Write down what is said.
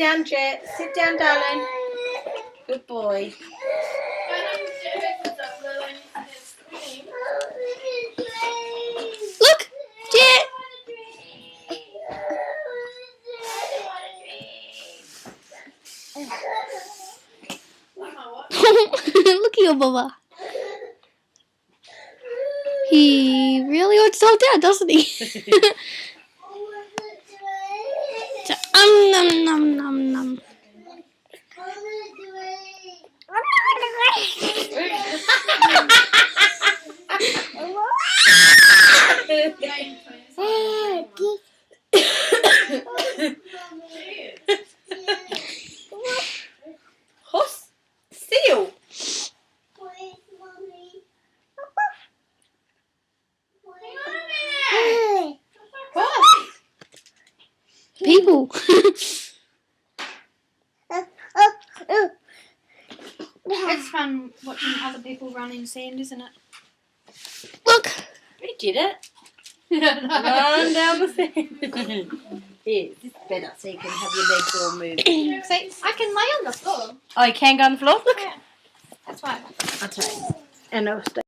down, Jet. Sit down, darling. Good boy. Look, Jet. Look at your Bubba. He really wants to hold down, doesn't he? So, nom nom nom nom. Horse, seal. People. It's fun watching other people run in sand, isn't it? Look. We did it. Run down the sand. Here, this is better so you can have your legs all moved. See, I can lay on the floor. Oh, you can go on the floor? Look. Yeah. That's why. I'll tell you. And I'll stay.